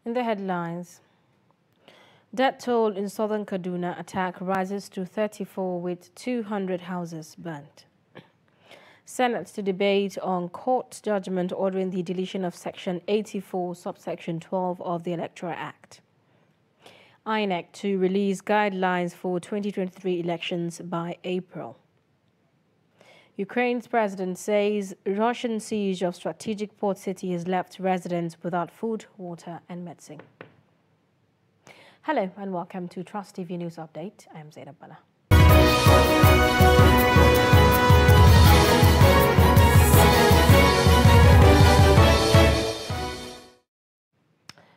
In the headlines, death toll in southern Kaduna attack rises to 34 with 200 houses burnt. Senate to debate on court judgment ordering the deletion of Section 84, subsection 12 of the Electoral Act. INEC to release guidelines for 2023 elections by April. Ukraine's president says Russian siege of strategic port city has left residents without food, water and medicine. Hello and welcome to Trust TV News Update. I am Zainab Bala.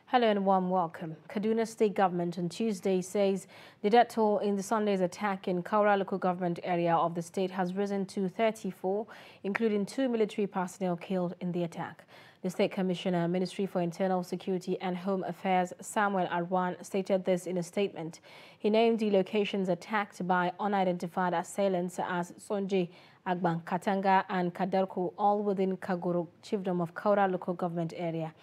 Hello and warm welcome. Kaduna State Government on Tuesday says the death toll in the Sunday's attack in Kaura local government area of the state has risen to 34, including 2 military personnel killed in the attack. The State Commissioner, Ministry for Internal Security and Home Affairs, Samuel Arwan, stated this in a statement. He named the locations attacked by unidentified assailants as Sonje, Agban, Katanga and Kadarko, all within Kaguru, chiefdom of Kaura local government area.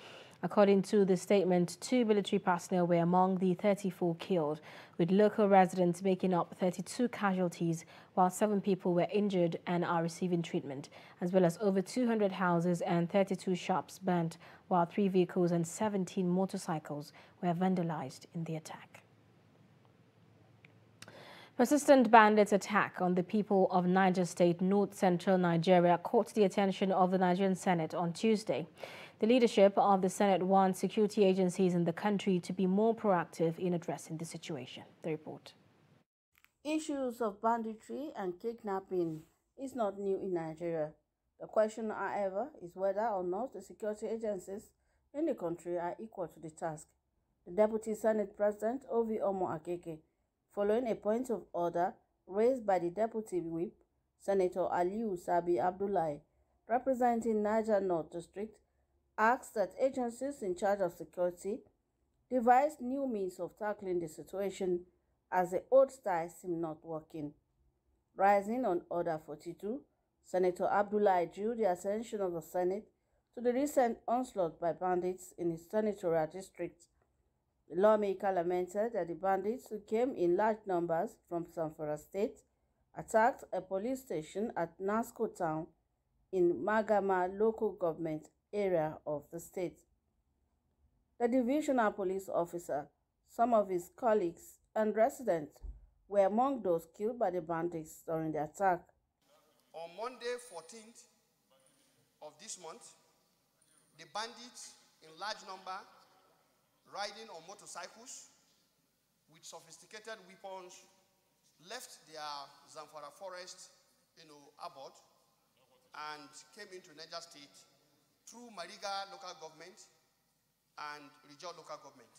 According to the statement, 2 military personnel were among the 34 killed, with local residents making up 32 casualties, while 7 people were injured and are receiving treatment, as well as over 200 houses and 32 shops burnt, while 3 vehicles and 17 motorcycles were vandalized in the attack. Persistent bandits' attack on the people of Niger State, north-central Nigeria, caught the attention of the Nigerian Senate on Tuesday. The leadership of the Senate wants security agencies in the country to be more proactive in addressing the situation. The report. Issues of banditry and kidnapping is not new in Nigeria. The question, however, is whether or not the security agencies in the country are equal to the task. The Deputy Senate President, Ovi Omo Akeke, following a point of order raised by the Deputy Whip, Senator Aliyu Sabi Abdullahi, representing Niger North District, asked that agencies in charge of security devise new means of tackling the situation as the old style seemed not working. Rising on Order 42, Senator Abdullahi drew the attention of the Senate to the recent onslaught by bandits in his senatorial district. The lawmaker lamented that the bandits, who came in large numbers from Zamfara State, attacked a police station at Nasco Town in Magama local government area of the state. The divisional police officer, some of his colleagues and residents were among those killed by the bandits during the attack. On Monday 14th of this month, the bandits in large number riding on motorcycles with sophisticated weapons left their Zamfara forest, abroad and came into Niger State through Mariga local government and Rijal local government.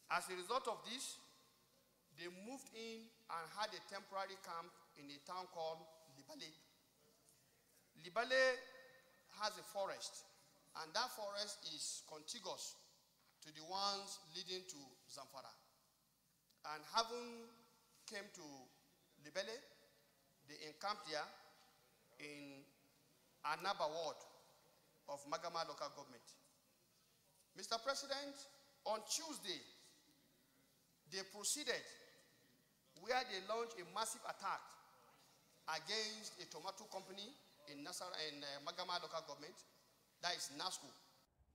As a result of this, they moved in and had a temporary camp in a town called Libale. Libale has a forest, and that forest is contiguous to the ones leading to Zamfara. And having came to Libale, they encamped there in Anaba ward of Magama local government. Mr. President, on Tuesday, they proceeded where they launched a massive attack against a tomato company in Magama local government, that is NASCO.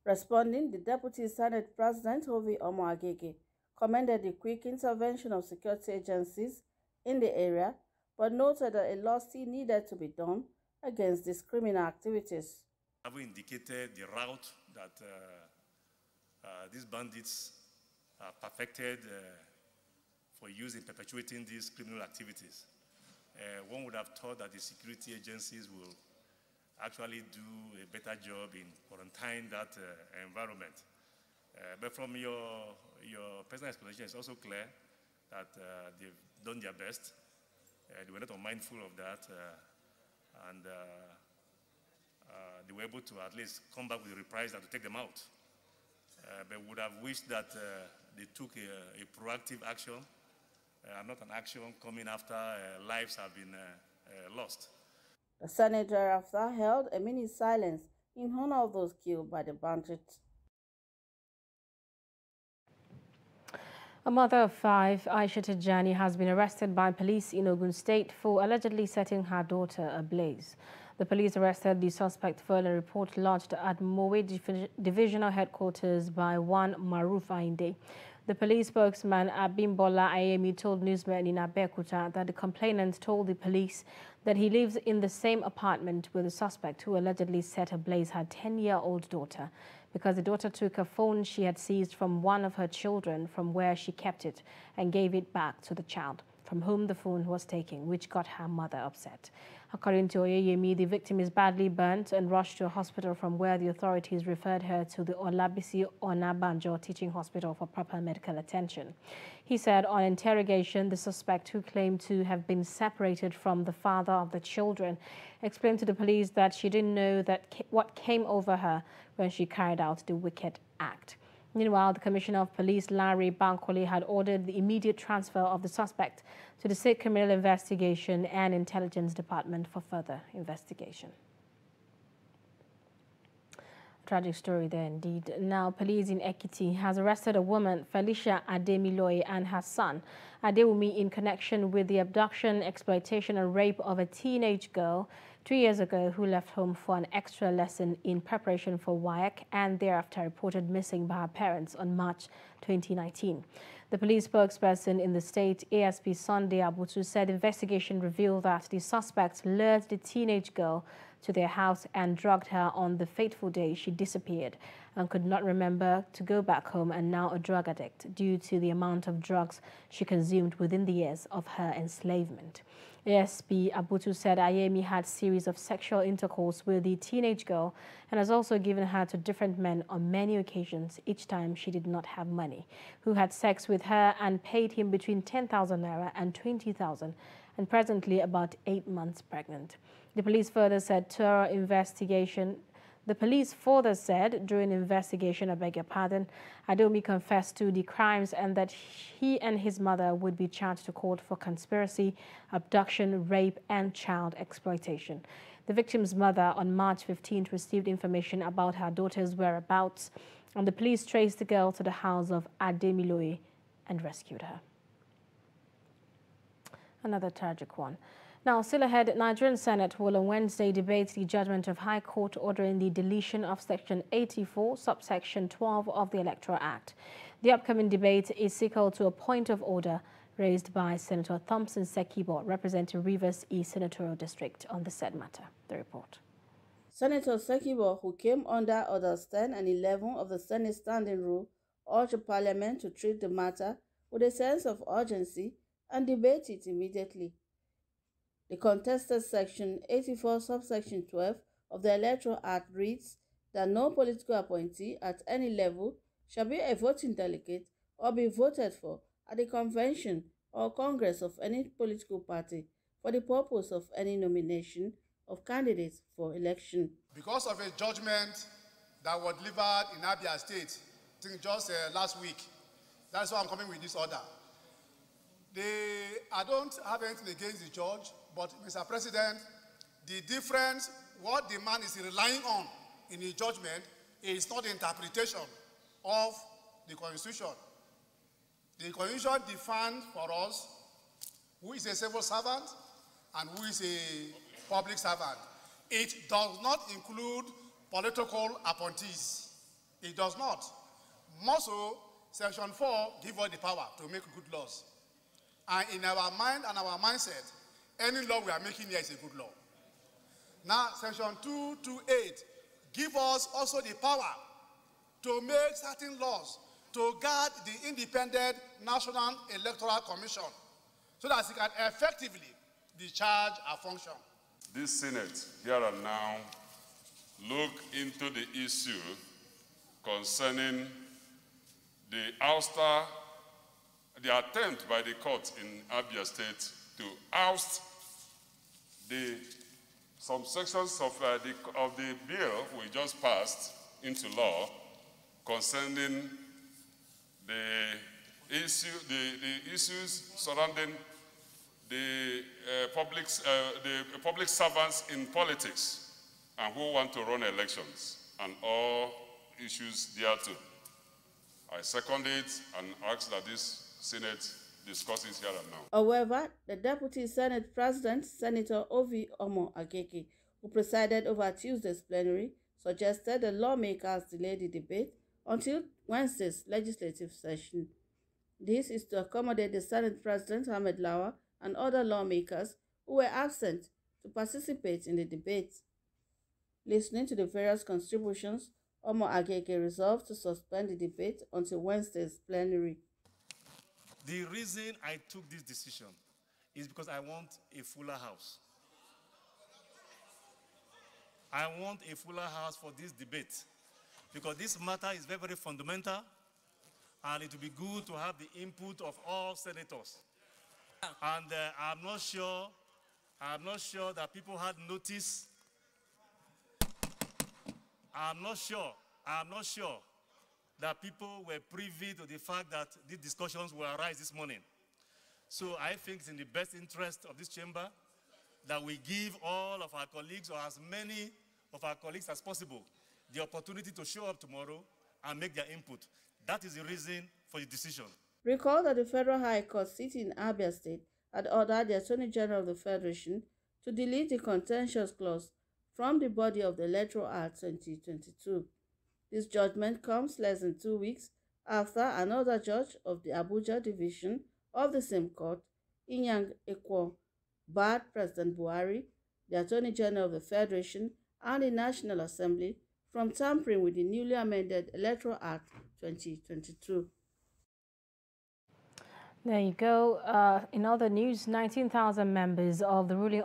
Responding, the Deputy Senate President, Ovi Omo Agege, commended the quick intervention of security agencies in the area, but noted that a lot still needed to be done against these criminal activities. Having indicated the route that these bandits are perfected for use in perpetuating these criminal activities, one would have thought that the security agencies will actually do a better job in quarantining that environment. But from your personal explanation, it's also clear that they've done their best. They were not unmindful of that, and they were able to at least come back with a reprise that to take them out. But would have wished that they took a proactive action, not an action coming after lives have been lost. The Senate thereafter held a mini silence in honor of those killed by the bandits. A mother of 5, Aisha Tijani, has been arrested by police in Ogun State for allegedly setting her daughter ablaze. The police arrested the suspect following a report lodged at Mowe Divisional Headquarters by one Maruf Ainde. The police spokesman Abimbola Ayemi told newsmen in Abeokuta that the complainant told the police that he lives in the same apartment with the suspect who allegedly set ablaze her 10-year-old daughter because the daughter took a phone she had seized from one of her children from where she kept it and gave it back to the child from whom the phone was taken, which got her mother upset. According to Oyeyemi, the victim is badly burnt and rushed to a hospital from where the authorities referred her to the Olabisi Onabanjo Teaching Hospital for proper medical attention. He said on interrogation, the suspect, who claimed to have been separated from the father of the children, explained to the police that she didn't know what came over her when she carried out the wicked act. Meanwhile, the Commissioner of Police, Larry Bankole, had ordered the immediate transfer of the suspect to the State Criminal Investigation and Intelligence Department for further investigation. A tragic story there indeed. Now, police in Ekiti has arrested a woman, Felicia Ademiloye, and her son, Adewumi, in connection with the abduction, exploitation and rape of a teenage girl 2 years ago who left home for an extra lesson in preparation for WAEC and thereafter reported missing by her parents on March 2019. The police spokesperson in the state, ASP Sunday Abutu, said the investigation revealed that the suspects lured the teenage girl to their house and drugged her on the fateful day she disappeared and could not remember to go back home, and now a drug addict due to the amount of drugs she consumed within the years of her enslavement. ASP Abutu said Ayemi had a series of sexual intercourse with the teenage girl and has also given her to different men on many occasions, each time she did not have money, who had sex with her and paid him between 10,000 naira and 20,000, and presently about 8 months pregnant. The police further said during investigation, Adomi confessed to the crimes and that he and his mother would be charged to court for conspiracy, abduction, rape, and child exploitation. The victim's mother on March 15th received information about her daughter's whereabouts, and the police traced the girl to the house of Ademiloye and rescued her. Another tragic one. Now, still ahead, Nigerian Senate will on Wednesday debate the judgment of High Court ordering the deletion of Section 84, subsection 12 of the Electoral Act. The upcoming debate is sequel to a point of order raised by Senator Thompson Sekibo, representing Rivers East Senatorial District, on the said matter. The report. Senator Sekibo, who came under Orders 10 and 11 of the Senate Standing Rule, urged the Parliament to treat the matter with a sense of urgency and debate it immediately. The contested Section 84, subsection 12 of the Electoral Act reads that no political appointee at any level shall be a voting delegate or be voted for at the convention or congress of any political party for the purpose of any nomination of candidates for election. Because of a judgment that was delivered in Abia State, I think just last week, that's why I'm coming with this order. I don't have anything against the judge, but Mr. President, the difference, what the man is relying on in his judgment is not the interpretation of the Constitution. The Constitution defines for us who is a civil servant and who is a public servant. It does not include political appointees. It does not. More so, Section 4 gives us the power to make good laws. And in our mind and our mindset, any law we are making here is a good law. Now, Section 228 gives us also the power to make certain laws to guard the independent National Electoral Commission so that it can effectively discharge our function. This Senate, here and now, look into the issue concerning the ouster, the attempt by the court in Abia State to oust some sections of the bill we just passed into law concerning the issues surrounding the public servants in politics and who want to run elections and all issues thereto. I second it and ask that this Senate discusses here and now. However, the Deputy Senate President, Senator Ovi Omo Agege, who presided over Tuesday's plenary, suggested the lawmakers delay the debate until Wednesday's legislative session. This is to accommodate the Senate President Ahmed Lawa and other lawmakers who were absent to participate in the debate. Listening to the various contributions, Omo Agege resolved to suspend the debate until Wednesday's plenary. The reason I took this decision is because I want a fuller house. I want a fuller house for this debate because this matter is very, very fundamental, and it will be good to have the input of all senators. And I'm not sure that people had notice. I'm not sure that people were privy to the fact that these discussions will arise this morning. So I think it's in the best interest of this chamber that we give all of our colleagues, or as many of our colleagues as possible, the opportunity to show up tomorrow and make their input. That is the reason for the decision. Recall that the Federal High Court sitting in Abia State had ordered the Attorney General of the Federation to delete the contentious clause from the body of the Electoral Act 2022. This judgment comes less than 2 weeks after another judge of the Abuja division of the same court, Inyang Ekwo, barred President Buhari, the Attorney General of the Federation, and the National Assembly from tampering with the newly amended Electoral Act 2022. There you go. In other news, 19,000 members of the ruling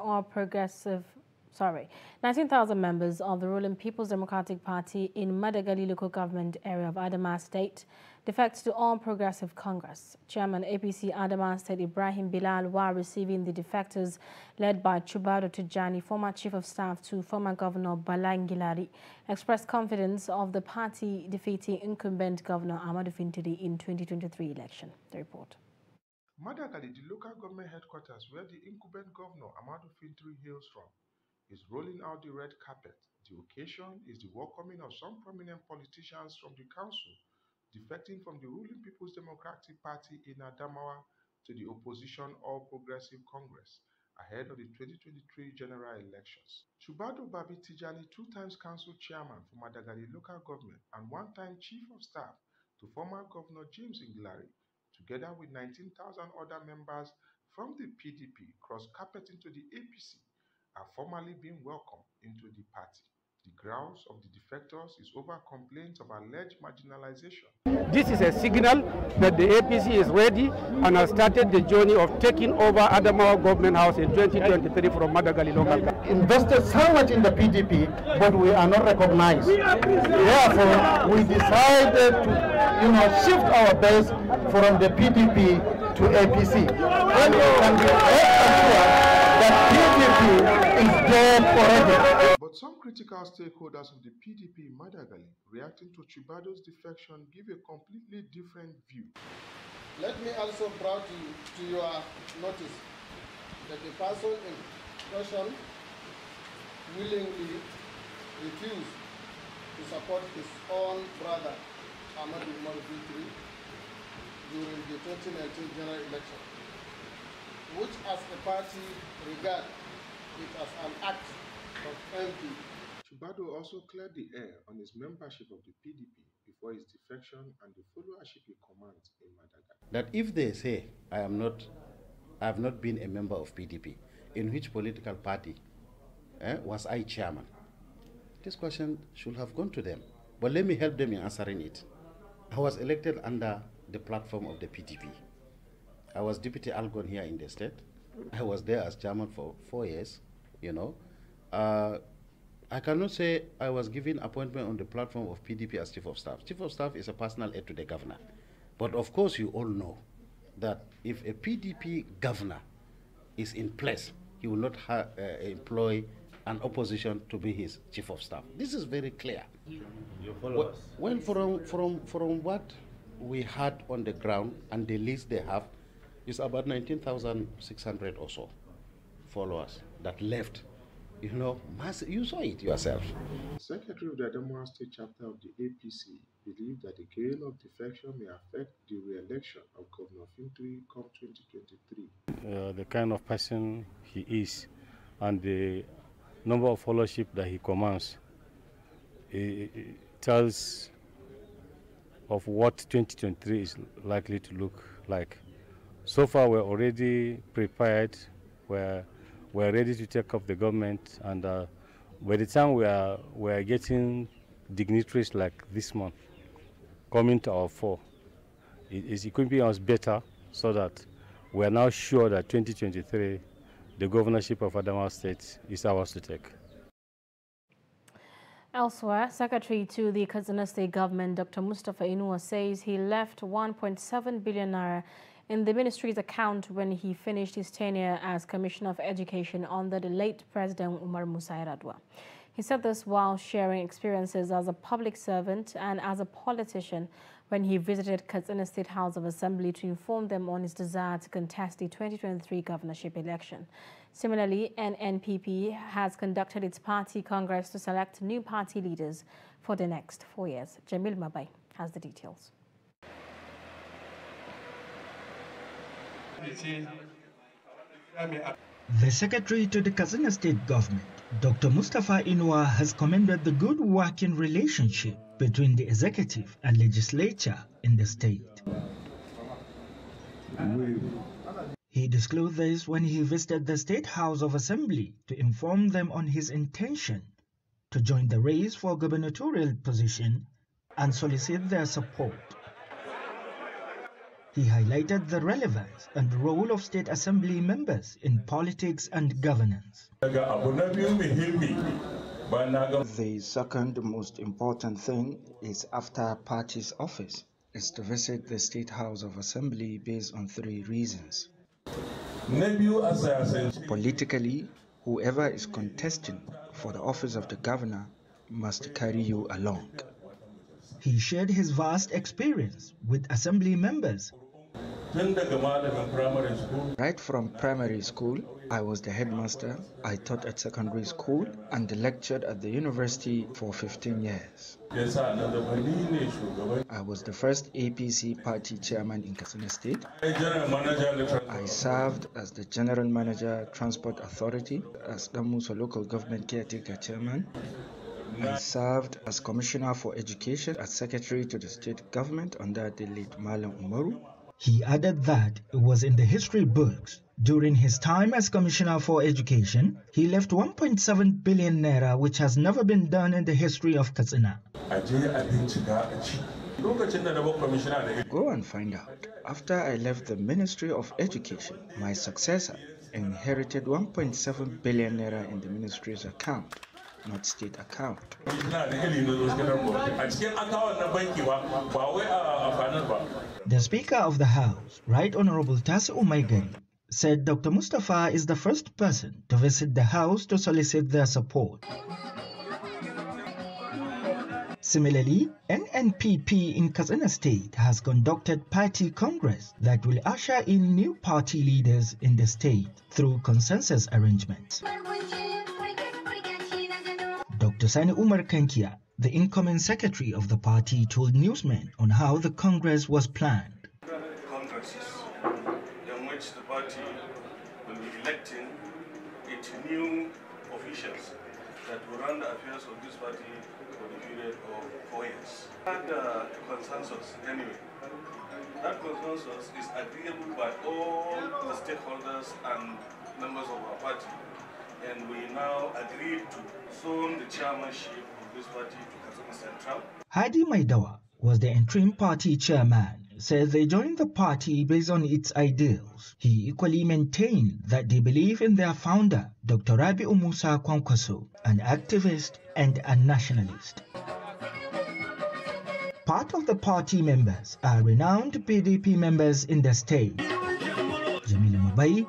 People's Democratic Party in Madagali local government area of Adamawa State defects to All Progressive Congress. Chairman APC Adamawa State Ibrahim Bilal, while receiving the defectors led by Chubado Tijani, former Chief of Staff to former Governor Bala Ngilari, expressed confidence of the party defeating incumbent Governor Amadou Fintiri in 2023 election. The report. Madagali, the local government headquarters where the incumbent Governor Amadou Fintiri hails from, is rolling out the red carpet. The occasion is the welcoming of some prominent politicians from the council defecting from the ruling People's Democratic Party in Adamawa to the opposition All Progressive Congress ahead of the 2023 general elections. Chubado Babi Tijani, 2 times council chairman for Madagali local government and 1-time chief of staff to former Governor James Ngilari, together with 19,000 other members from the PDP cross-carpeting to the APC, are formally being welcomed into the party. The grounds of the defectors is over complaints of alleged marginalization. This is a signal that the APC is ready and has started the journey of taking over Adamawa Government House in 2023 from Madagali local government. Invested so much in the PDP, but we are not recognized. Therefore, we decided to, shift our base from the PDP to APC. And we can be assured that PDP is dead already. But some critical stakeholders of the PDP in Madagali, reacting to Chubado's defection, give a completely different view. Let me also bring to your notice that the person in question willingly refused to support his own brother, Amadou Fintiri, during the 2019 general election, which as a party regard it as an act of envy. Chubado also cleared the air on his membership of the PDP before his defection and the followership he commands in Madagali. That if they say I have not been a member of PDP, in which political party was I chairman? This question should have gone to them. But let me help them in answering it. I was elected under the platform of the PDP. I was deputy Algon here in the state. I was there as chairman for 4 years, I cannot say I was given appointment on the platform of PDP as chief of staff. Chief of staff is a personal aide to the governor. But of course you all know that if a PDP governor is in place, he will not employ an opposition to be his chief of staff. This is very clear. You follow us? Well, from what we had on the ground and the list they have, is about 19,600 or so followers that left. You saw it yourself. Secretary of the Adamawa State chapter of the APC, believe that the gale of defection may affect the re-election of Governor Fintri come 2023. The kind of person he is and the number of followership that he commands, it tells of what 2023 is likely to look like. So far, we're already prepared. We're ready to take up the government, and by the time we're getting dignitaries like this month coming to our fore, it's equipping us better so that we're now sure that 2023, the governorship of Adamawa State is ours to take. Elsewhere, Secretary to the Katsina State Government, Dr. Mustapha Inuwa, says he left 1.7 billion naira in the ministry's account when he finished his tenure as Commissioner of Education under the late President Umar Musa Yar'Adua. He said this while sharing experiences as a public servant and as a politician when he visited Katsina State House of Assembly to inform them on his desire to contest the 2023 governorship election. Similarly, NNPP has conducted its party congress to select new party leaders for the next 4 years. Jamil Mabai has the details. The Secretary to the Katsina State Government, Dr. Mustapha Inuwa, has commended the good working relationship between the executive and legislature in the state. He disclosed this when he visited the State House of Assembly to inform them on his intention to join the race for gubernatorial position and solicit their support. He highlighted the relevance and role of state assembly members in politics and governance. The second most important thing is after party's office is to visit the State House of Assembly based on 3 reasons. Politically, whoever is contesting for the office of the governor must carry you along. He shared his vast experience with assembly members. Right from primary school, I was the headmaster. I taught at secondary school and lectured at the university for 15 years. I was the first APC party chairman in Katsina State. I served as the general manager, Transport Authority, as Damusa local government caretaker chairman. I served as Commissioner for Education as Secretary to the State Government under the late Malam Umaru. He added that it was in the history books. During his time as Commissioner for Education, he left 1.7 billion naira, which has never been done in the history of Katsina. Go and find out. After I left the Ministry of Education, my successor inherited 1.7 billion naira in the ministry's account, not state account. The Speaker of the House, Right Honorable Tasi Umaigari, said Dr. Mustapha is the first person to visit the House to solicit their support. Similarly, NNPP in Katsina State has conducted party congress that will usher in new party leaders in the state through consensus arrangements. Dr. Sani Umar Kankia, the incoming secretary of the party, told newsmen on how the congress was planned. Congresses in which the party will be electing 8 new officials that will run the affairs of this party for the period of 4 years. And a consensus anyway. That consensus is agreeable by all the stakeholders and members of our party. And we now agreed to zone the chairmanship of this party to Katsina Central. Hadi Maidawa was the interim party chairman, said they joined the party based on its ideals. He equally maintained that they believe in their founder, Dr. Rabi'u Musa Kwankwaso, an activist and a nationalist. Part of the party members are renowned PDP members in the state. Jamila Mabai,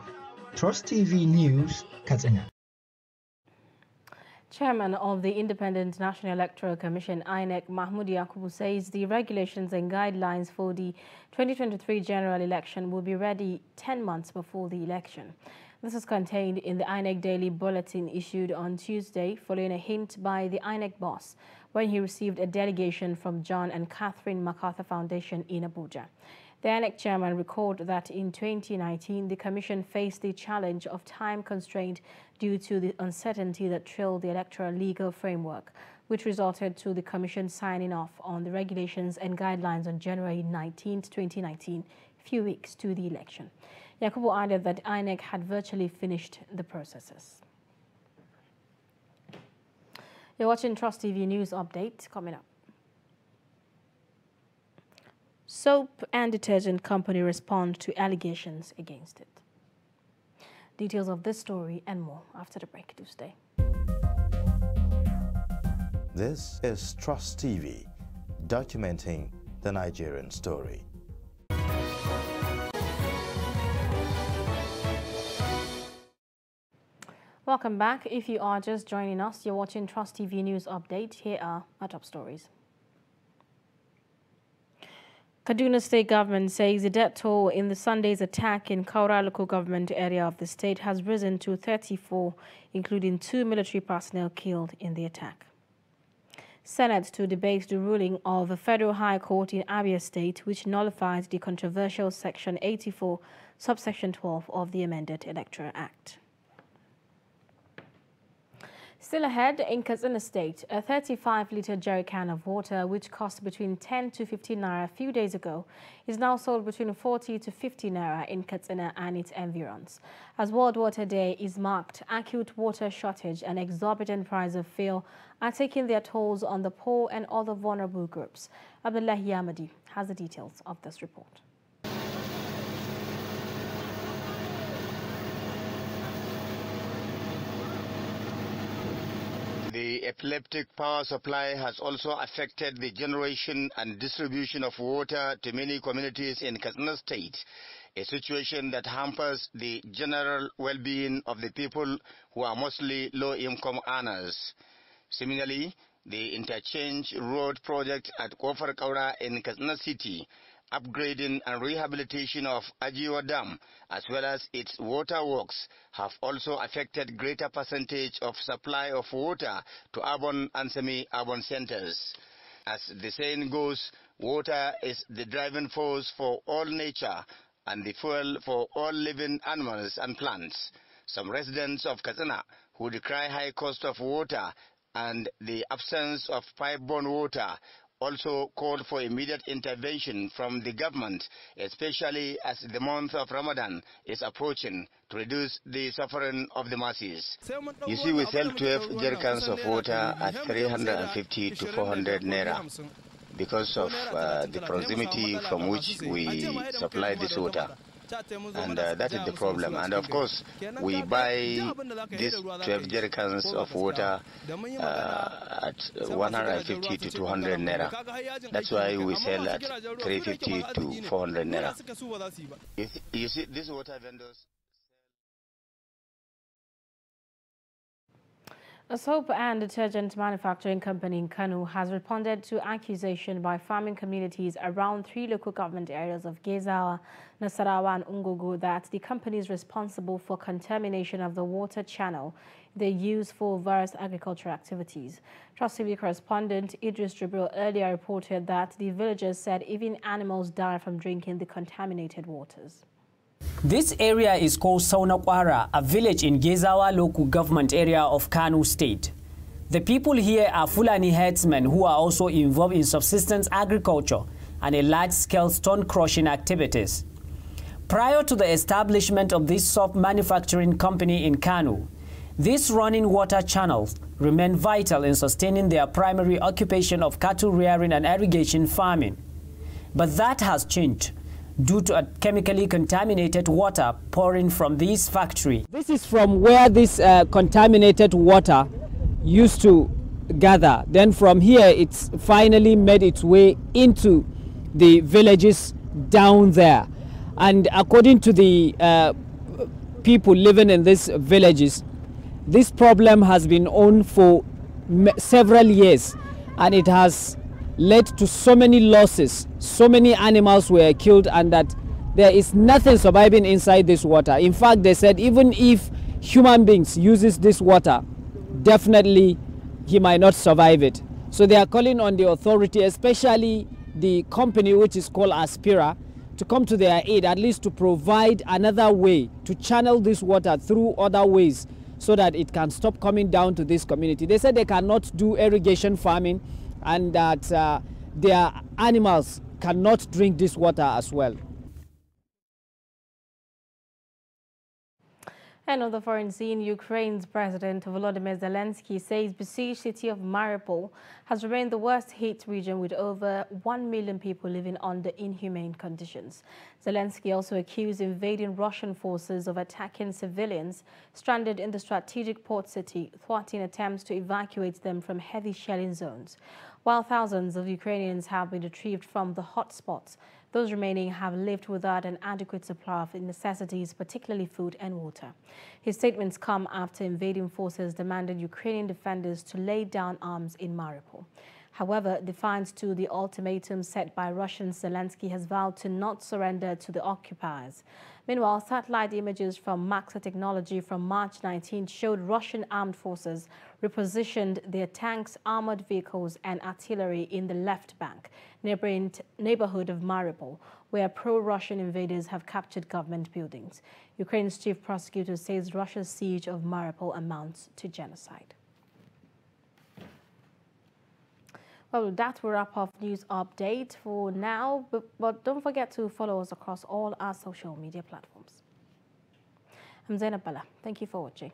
Trust TV News, Katsina. Chairman of the Independent National Electoral Commission, INEC, Mahmoud Yakubu, says the regulations and guidelines for the 2023 general election will be ready 10 months before the election. This is contained in the INEC Daily Bulletin issued on Tuesday, following a hint by the INEC boss. when he received a delegation from John and Catherine MacArthur Foundation in Abuja. The INEC chairman recalled that in 2019, the commission faced the challenge of time constraint due to the uncertainty that trailed the electoral legal framework, which resulted to the commission signing off on the regulations and guidelines on January 19, 2019, a few weeks to the election. Yakubu added that INEC had virtually finished the processes. You're watching Trust TV News Update. Coming up. Soap and detergent company respond to allegations against it. Details of this story and more after the break. Do stay. This is Trust TV, documenting the Nigerian story. Welcome back. If you are just joining us, you're watching Trust TV News Update. Here are our top stories. Kaduna State government says the death toll in the Sunday's attack in Kaura local government area of the state has risen to 34, including 2 military personnel killed in the attack. Senate to debate the ruling of the Federal High Court in Abia State, which nullifies the controversial Section 84, subsection 12 of the amended Electoral Act. Still ahead, in Katsina State, a 35-litre jerry can of water, which cost between 10 to 15 naira a few days ago, is now sold between 40 to 50 naira in Katsina and its environs. As World Water Day is marked, acute water shortage and exorbitant price of fuel are taking their tolls on the poor and other vulnerable groups. Abdullahi Yamadi has the details of this report. The epileptic power supply has also affected the generation and distribution of water to many communities in Katsina State, a situation that hampers the general well-being of the people who are mostly low-income earners. Similarly, the interchange road project at Kofar Kaura in Katsina City, upgrading and rehabilitation of Ajiwa Dam, as well as its water works, have also affected greater percentage of supply of water to urban and semi-urban centers. As the saying goes, water is the driving force for all nature and the fuel for all living animals and plants. Some residents of Katsina who decry high cost of water and the absence of pipe-borne water also called for immediate intervention from the government, especially as the month of Ramadan is approaching, to reduce the suffering of the masses. You see, we sell 12 jerrycans of water at 350 to 400 naira because of the proximity from which we supply this water. And that is the problem. And of course, we buy these 12 jerrycans of water at 150 to 200 naira. That's why we sell at 350 to 400 naira. You see, these water vendors. A soap and detergent manufacturing company in Kano has responded to accusation by farming communities around 3 local government areas of Gezawa, Nasarawa and Ungogo that the company is responsible for contamination of the water channel they use for various agricultural activities. Trust TV correspondent Idris Jibril earlier reported that the villagers said even animals die from drinking the contaminated waters. This area is called Saunakwara, a village in Gezawa local government area of Kano State. The people here are Fulani herdsmen who are also involved in subsistence agriculture and a large-scale stone crushing activities. Prior to the establishment of this soap manufacturing company in Kano, these running water channels remain vital in sustaining their primary occupation of cattle rearing and irrigation farming. But that has changed due to a chemically contaminated water pouring from this factory. This is from where this contaminated water used to gather. Then from here, it's finally made its way into the villages down there. And according to the people living in these villages, this problem has been on for several years, and it has led to so many losses. So many animals were killed, and that there is nothing surviving inside this water. In fact, they said even if human beings uses this water, definitely he might not survive it. So they are calling on the authority, especially the company which is called Aspira, to come to their aid, at least to provide another way to channel this water through other ways so that it can stop coming down to this community. They said they cannot do irrigation farming and that their animals cannot drink this water as well. And on the foreign scene, Ukraine's President Volodymyr Zelensky says besieged city of Mariupol has remained the worst hit region with over 1 million people living under inhumane conditions. Zelensky also accused invading Russian forces of attacking civilians stranded in the strategic port city, thwarting attempts to evacuate them from heavy shelling zones. While thousands of Ukrainians have been retrieved from the hotspots, those remaining have lived without an adequate supply of necessities, particularly food and water. His statements come after invading forces demanded Ukrainian defenders to lay down arms in Mariupol. However, defiant to the ultimatum set by Russians, Zelensky has vowed to not surrender to the occupiers. Meanwhile, satellite images from Maxar Technology from March 19 showed Russian armed forces repositioned their tanks, armored vehicles and artillery in the left bank, neighborhood of Mariupol, where pro-Russian invaders have captured government buildings. Ukraine's chief prosecutor says Russia's siege of Mariupol amounts to genocide. Well, that will wrap up news update for now, but don't forget to follow us across all our social media platforms. I'm Zainab Bala. Thank you for watching.